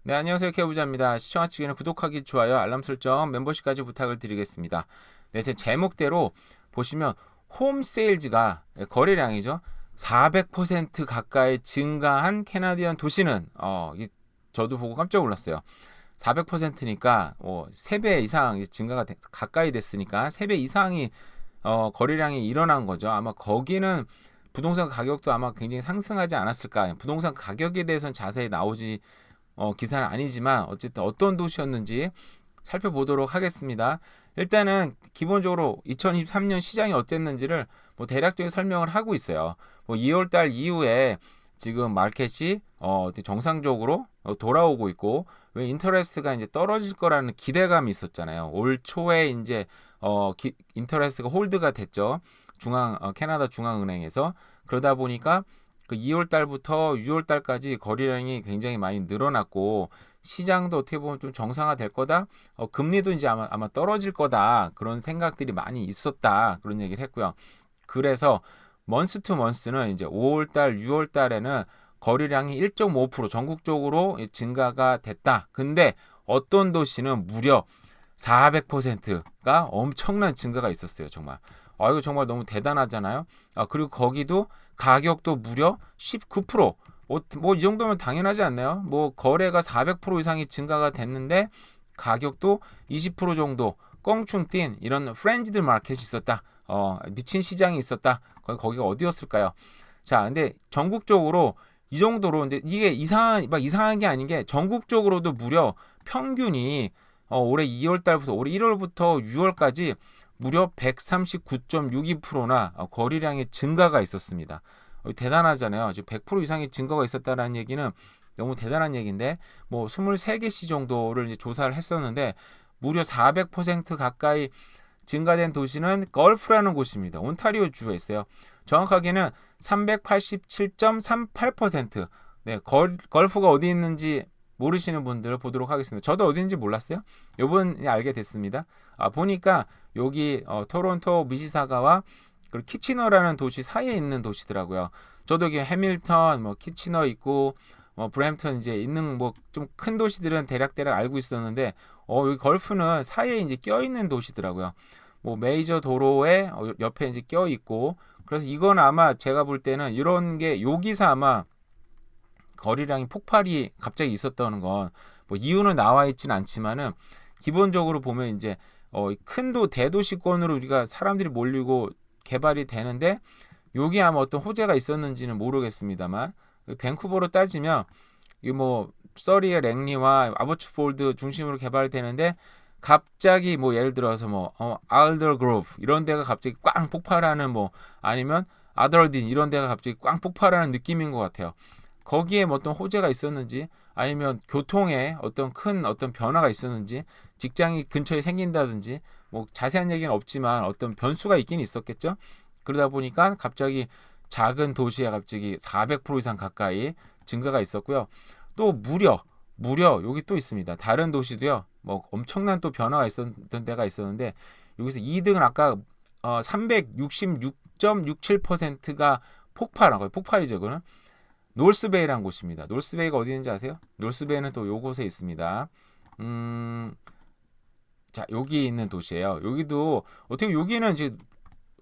네, 안녕하세요. 케이부자입니다. 시청하시기 전에 구독하기, 좋아요, 알람 설정, 멤버십까지 부탁을 드리겠습니다. 네, 제 제목대로 보시면 홈 세일즈가 거래량이죠. 400% 가까이 증가한 캐나디안 도시는 저도 보고 깜짝 놀랐어요. 400%니까 3배 이상 증가가 가까이 됐으니까 3배 이상이 거래량이 일어난 거죠. 아마 거기는 부동산 가격도 아마 굉장히 상승하지 않았을까. 부동산 가격에 대해서는 자세히 나오지 기사는 아니지만 어쨌든 어떤 도시였는지 살펴보도록 하겠습니다. 일단은 기본적으로 2023년 시장이 어땠는지를 대략적인 설명을 하고 있어요. 2월달 이후에 지금 마켓이 정상적으로 돌아오고 있고, 왜 인터레스트가 이제 떨어질 거라는 기대감이 있었잖아요. 올 초에 이제 인터레스트가 홀드가 됐죠. 캐나다 중앙은행에서. 그러다 보니까 그 2월 달부터 6월 달까지 거래량이 굉장히 많이 늘어났고, 시장도 어떻게 보면 좀 정상화 될 거다. 금리도 이제 아마 떨어질 거다. 그런 생각들이 많이 있었다. 그런 얘기를 했고요. 그래서 먼스 투 먼스는 이제 5월 달, 6월 달에는 거래량이 1.5% 전국적으로 증가가 됐다. 근데 어떤 도시는 무려 400%가 엄청난 증가가 있었어요. 정말. 이거 정말 너무 대단하잖아요. 그리고 거기도 가격도 무려 19%. 이 정도면 당연하지 않나요? 거래가 400% 이상이 증가가 됐는데 가격도 20% 정도 껑충 뛴 이런 프렌즈드 마켓이 있었다. 미친 시장이 있었다. 거기가 어디였을까요? 자, 근데 전국적으로 이 정도로, 근데 이게 이상한 게 아닌 게, 전국적으로도 무려 평균이 올해 2월 달부터 올해 1월부터 6월까지 무려 139.62%나 거래량의 증가가 있었습니다. 대단하잖아요. 지금 100% 이상의 증가가 있었다는 얘기는 너무 대단한 얘기인데, 23개시 정도를 이제 조사를 했었는데 무려 400% 가까이 증가된 도시는 걸프라는 곳입니다. 온타리오 주에 있어요. 정확하게는 387.38%. 네, 걸프가 어디 있는지 모르시는 분들 보도록 하겠습니다. 저도 어디 있는지 몰랐어요. 요번에 알게 됐습니다. 보니까 여기 토론토 미시사가와 그리고 키치너라는 도시 사이에 있는 도시더라고요. 저도 여기 해밀턴, 키치너 있고 브램턴 이제 있는 좀 큰 도시들은 대략 알고 있었는데, 여기 걸프는 사이에 이제 껴 있는 도시더라고요. 메이저 도로에 옆에 이제 껴 있고, 그래서 이건 아마 제가 볼 때는 이런 게 여기서 아마 거래량이 폭발이 갑자기 있었다는 건 이유는 나와 있지는 않지만은, 기본적으로 보면 이제 큰도 대도시권으로 우리가 사람들이 몰리고 개발이 되는데, 여기 아마 어떤 호재가 있었는지는 모르겠습니다만, 밴쿠버로 따지면 이 서리의 랭리와 아버츠폴드 중심으로 개발되는데, 갑자기 예를 들어서 알더 그로브 이런 데가 갑자기 꽝 폭발하는, 아니면 아더딘 이런 데가 갑자기 꽝 폭발하는 느낌인 것 같아요. 거기에 어떤 호재가 있었는지, 아니면 교통에 큰 변화가 있었는지, 직장이 근처에 생긴다든지, 자세한 얘기는 없지만 어떤 변수가 있긴 있었겠죠. 그러다 보니까 갑자기 작은 도시에 갑자기 400% 이상 가까이 증가가 있었고요. 또 무려 여기 또 있습니다. 다른 도시도요. 엄청난 또 변화가 있었던 데가 있었는데, 여기서 2등은 아까 366.67%가 폭발이죠. 그거는 노스베이라는 곳입니다. 노스베이가 어디 있는지 아세요? 노스베이는 또 요곳에 있습니다. 자, 여기 있는 도시예요. 여기도 어떻게, 여기는 이제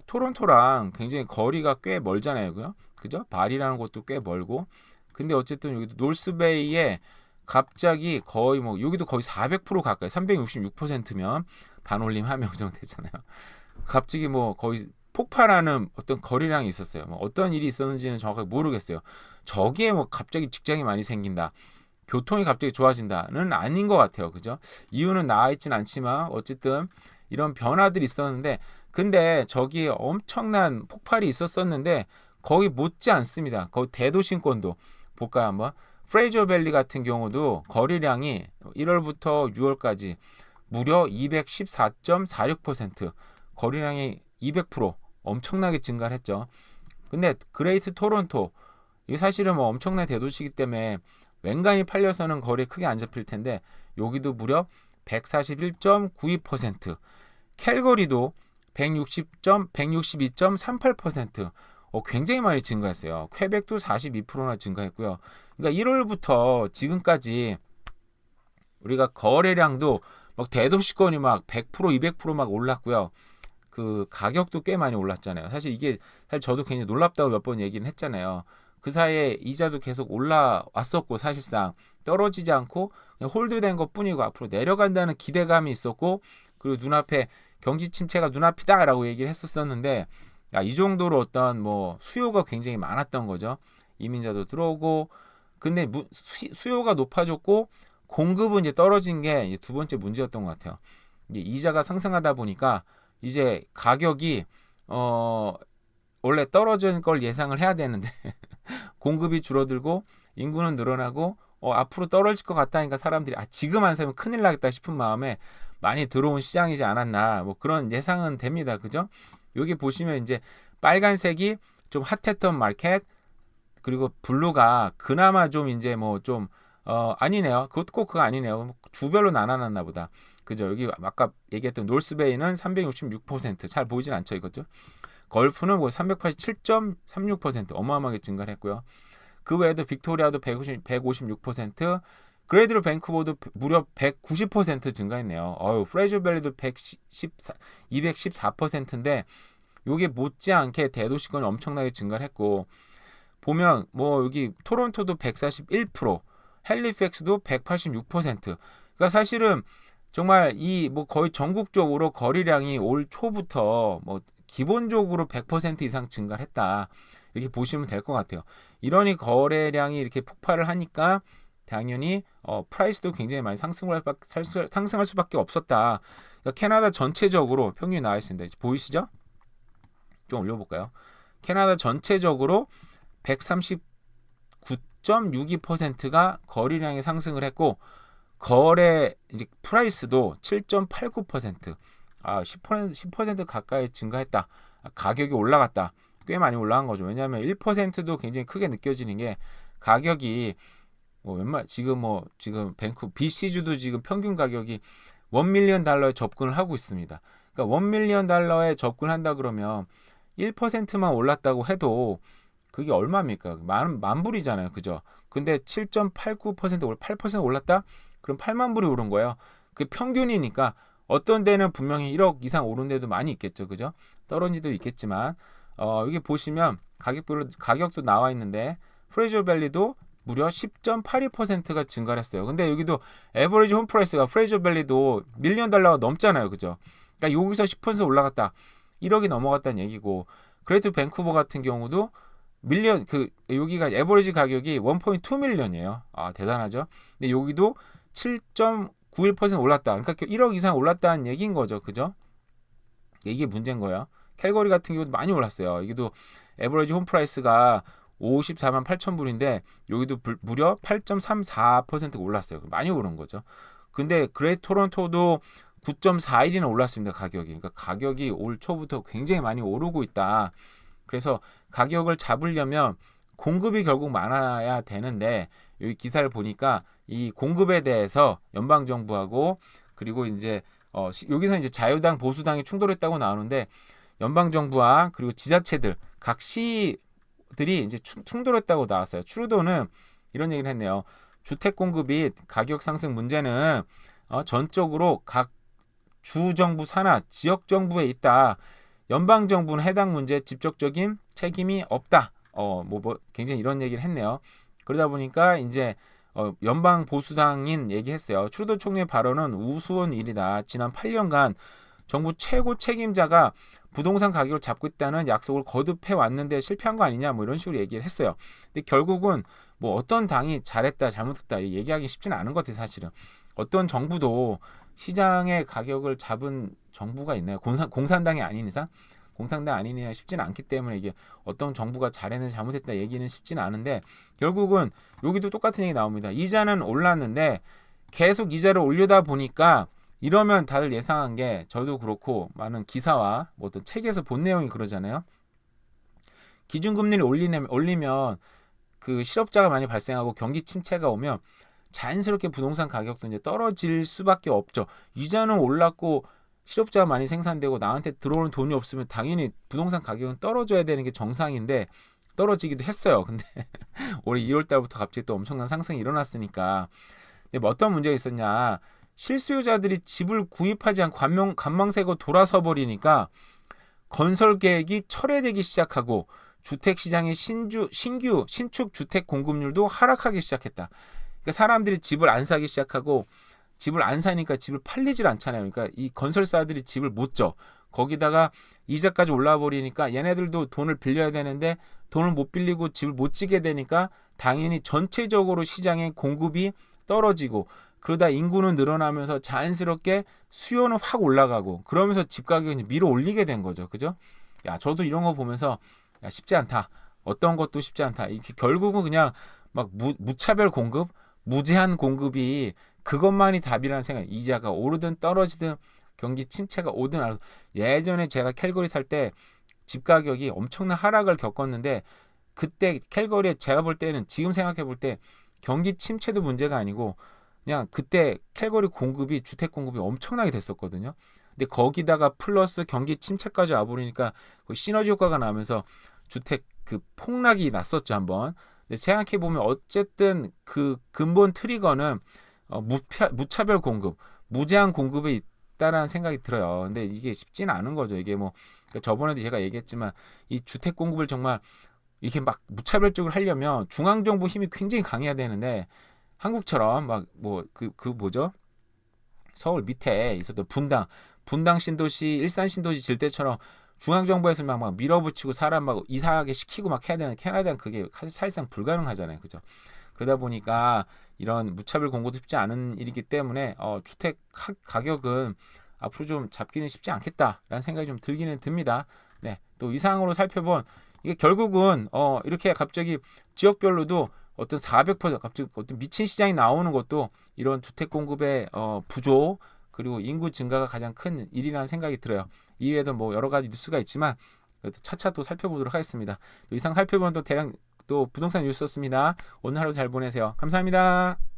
토론토랑 굉장히 거리가 꽤 멀잖아요. 그죠? 발이라는 곳도 꽤 멀고. 근데 어쨌든 여기도 노스베이에 갑자기 거의 여기도 거의 400% 가까이, 366%면 반올림 하면 그 정도 되잖아요. 갑자기 거의 폭발하는 어떤 거래량이 있었어요. 어떤 일이 있었는지는 정확하게 모르겠어요. 저기에 갑자기 직장이 많이 생긴다, 교통이 갑자기 좋아진다는 아닌 것 같아요. 그죠? 이유는 나와 있진 않지만 어쨌든 이런 변화들이 있었는데, 근데 저기에 엄청난 폭발이 있었었는데 거의 못지 않습니다. 거의 대도심권도 볼까요 한번? 프레이저 밸리 같은 경우도 거래량이 1월부터 6월까지 무려 214.46%, 거래량이 200% 엄청나게 증가를 했죠. 근데 그레이트 토론토, 이게 사실은 엄청난 대도시이기 때문에 웬간히 팔려서는 거리에 크게 안 잡힐 텐데, 여기도 무려 141.92%, 캘거리도 162.38%, 굉장히 많이 증가했어요. 퀘벡도 42%나 증가했고요. 그러니까 1월부터 지금까지 우리가 거래량도 막 대도시권이 막 100%, 200%막 올랐고요. 그 가격도 꽤 많이 올랐잖아요. 사실 이게 사실 저도 굉장히 놀랍다고 몇 번 얘기는 했잖아요. 그 사이에 이자도 계속 올라왔었고 사실상 떨어지지 않고 그냥 홀드된 것뿐이고 앞으로 내려간다는 기대감이 있었고 그리고 눈앞에 경기 침체가 눈앞이다라고 얘기를 했었었는데 이 정도로 어떤 뭐 수요가 굉장히 많았던 거죠. 이민자도 들어오고 근데 수요가 높아졌고 공급은 이제 떨어진 게 이제 두 번째 문제였던 것 같아요. 이제 이자가 상승하다 보니까 이제 가격이 원래 떨어진 걸 예상을 해야 되는데 공급이 줄어들고 인구는 늘어나고 앞으로 떨어질 것 같다니까 사람들이 지금 안 사면 큰일 나겠다 싶은 마음에 많이 들어온 시장이지 않았나 뭐 그런 예상은 됩니다. 그죠? 여기 보시면 이제 빨간색이 좀 핫했던 마켓 그리고 블루가 그나마 좀 이제 뭐 좀 아니네요. 그것도 꼭 그거 아니네요. 주별로 나눠놨나 보다. 그죠? 여기 아까 얘기했던 노스베이는 366%. 잘 보이진 않죠, 이것도. 걸프는 뭐 387.36% 어마어마하게 증가를 했고요. 그 외에도 빅토리아도 156%, 그레이드로 밴쿠버도 무려 190% 증가했네요. 프레이저밸리도 214%인데 요게 못지않게 대도시권이 엄청나게 증가를 했고 보면 뭐 여기 토론토도 141%, 헬리팩스도 186%. 그러니까 사실은 정말 이 뭐 거의 전국적으로 거래량이 올 초부터 뭐 기본적으로 100% 이상 증가를 했다. 이렇게 보시면 될 것 같아요. 이러니 거래량이 이렇게 폭발을 하니까 당연히 프라이스도 굉장히 많이 상승할 수밖에 없었다. 그러니까 캐나다 전체적으로 평균이 나와 있습니다. 보이시죠? 좀 올려볼까요? 캐나다 전체적으로 139.62%가 거래량이 상승을 했고 거래 이제 프라이스도 7.89%, 10% 가까이 증가했다. 가격이 올라갔다. 꽤 많이 올라간 거죠. 왜냐하면 1%도 굉장히 크게 느껴지는 게 가격이 지금 밴쿠 BC주도 지금 평균 가격이 $1밀리언에 접근을 하고 있습니다. 그러니까 $1밀리언에 접근한다 그러면 1%만 올랐다고 해도 그게 얼마입니까? 만 불이잖아요. 그죠? 근데 7.89% 8% 올랐다? 그럼 8만 불이 오른 거예요. 그 평균이니까 어떤 데는 분명히 1억 이상 오른 데도 많이 있겠죠. 그죠? 떨어진 데도 있겠지만 여기 보시면 가격도 나와 있는데 프레이저밸리도 무려 10.82%가 증가를 했어요. 근데 여기도 에버리지 홈 프라이스가 프레이저밸리도 $1밀리언가 넘잖아요. 그죠? 그러니까 여기서 10% 올라갔다. 1억이 넘어갔다는 얘기고 그레이트 밴쿠버 같은 경우도 여기가 에버리지 가격이 1.2밀리언이에요. 대단하죠. 근데 여기도 7.91% 올랐다. 그러니까 1억 이상 올랐다는 얘기인 거죠. 그죠? 이게 문제인 거예요. 캘거리 같은 경우도 많이 올랐어요. 여기도 에버리지 홈 프라이스가 54만 8천 불인데 여기도 무려 8.34%가 올랐어요. 많이 오른 거죠. 근데 그레이트 토론토도 9.41이나 올랐습니다. 가격이. 그러니까 가격이 올 초부터 굉장히 많이 오르고 있다. 그래서 가격을 잡으려면 공급이 결국 많아야 되는데 여기 기사를 보니까 이 공급에 대해서 연방 정부하고 그리고 이제 여기서 이제 자유당 보수당이 충돌했다고 나오는데 연방 정부와 그리고 지자체들 각 시들이 이제 충돌했다고 나왔어요. 트루도는 이런 얘기를 했네요. 주택 공급 및 가격 상승 문제는 전적으로 각 주 정부 산하 지역 정부에 있다. 연방 정부는 해당 문제에 직접적인 책임이 없다. 굉장히 이런 얘기를 했네요. 그러다 보니까 이제 연방 보수당인 얘기했어요. 트루도 총리의 발언은 우스운 일이다. 지난 8년간 정부 최고 책임자가 부동산 가격을 잡고 있다는 약속을 거듭해 왔는데 실패한 거 아니냐 뭐 이런 식으로 얘기를 했어요. 근데 결국은 뭐 어떤 당이 잘했다 잘못했다 얘기하기 쉽지는 않은 것 같아요. 사실은 어떤 정부도 시장의 가격을 잡은 정부가 있나요? 공산당이 아닌 이상 공산당 아니냐 쉽지는 않기 때문에 이게 어떤 정부가 잘했는지 잘못했다 얘기는 쉽지는 않은데 결국은 여기도 똑같은 얘기 나옵니다. 이자는 올랐는데 계속 이자를 올리다 보니까 이러면 다들 예상한 게 저도 그렇고 많은 기사와 뭐 어떤 책에서 본 내용이 그러잖아요. 기준금리를 올리면 그 실업자가 많이 발생하고 경기 침체가 오면 자연스럽게 부동산 가격도 이제 떨어질 수밖에 없죠. 이자는 올랐고 실업자가 많이 생산되고 나한테 들어오는 돈이 없으면 당연히 부동산 가격은 떨어져야 되는 게 정상인데 떨어지기도 했어요. 근데 올해 2월 달부터 갑자기 또 엄청난 상승이 일어났으니까 근데 뭐 어떤 문제가 있었냐? 실수요자들이 집을 구입하지 않고 관망세고 돌아서 버리니까 건설 계획이 철회되기 시작하고 주택 시장의 신축 주택 공급률도 하락하기 시작했다. 그러니까 사람들이 집을 안 사기 시작하고 집을 안 사니까 집을 팔리질 않잖아요. 그러니까 이 건설사들이 집을 못 줘. 거기다가 이자까지 올라와 버리니까 얘네들도 돈을 빌려야 되는데 돈을 못 빌리고 집을 못 지게 되니까 당연히 전체적으로 시장의 공급이 떨어지고 그러다 인구는 늘어나면서 자연스럽게 수요는 확 올라가고 그러면서 집 가격이 밀어 올리게 된 거죠. 그죠? 야, 저도 이런 거 보면서 야, 쉽지 않다. 어떤 것도 쉽지 않다. 이렇게 결국은 그냥 막 무차별 공급, 무제한 공급이 그것만이 답이라는 생각. 이자가 오르든 떨어지든 경기 침체가 오든 알아서 예전에 제가 캘거리 살 때 집 가격이 엄청난 하락을 겪었는데 그때 캘거리에 제가 볼 때는 지금 생각해 볼 때 경기 침체도 문제가 아니고 그냥 그때 캘거리 공급이 주택 공급이 엄청나게 됐었거든요. 근데 거기다가 플러스 경기 침체까지 와버리니까 시너지 효과가 나면서 주택 그 폭락이 났었죠 한번. 근데 생각해 보면 어쨌든 그 근본 트리거는 무차별 공급, 무제한 공급에 있다라는 생각이 들어요. 근데 이게 쉽지는 않은 거죠. 이게 뭐 그러니까 저번에도 제가 얘기했지만 이 주택 공급을 정말 이렇게 막 무차별적으로 하려면 중앙 정부 힘이 굉장히 강해야 되는데 한국처럼 막 뭐 그 뭐죠? 서울 밑에 있었던 분당 신도시, 일산 신도시 질 때처럼 중앙 정부에서 막 밀어붙이고 사람 막 이사하게 시키고 막 해야 되는 캐나다는 그게 사실상 불가능하잖아요. 그죠? 그러다 보니까 이런 무차별 공고도 쉽지 않은 일이기 때문에 주택 가격은 앞으로 좀 잡기는 쉽지 않겠다라는 생각이 좀 들기는 듭니다. 네, 또 이상으로 살펴본 이게 결국은 이렇게 갑자기 지역별로도 어떤 400% 갑자기 어떤 미친 시장이 나오는 것도 이런 주택 공급의 부족 그리고 인구 증가가 가장 큰 일이라는 생각이 들어요. 이외에도 뭐 여러 가지 뉴스가 있지만 차차 또 살펴보도록 하겠습니다. 또 이상 살펴본 또 대략 또 부동산 뉴스였습니다. 오늘 하루 잘 보내세요. 감사합니다.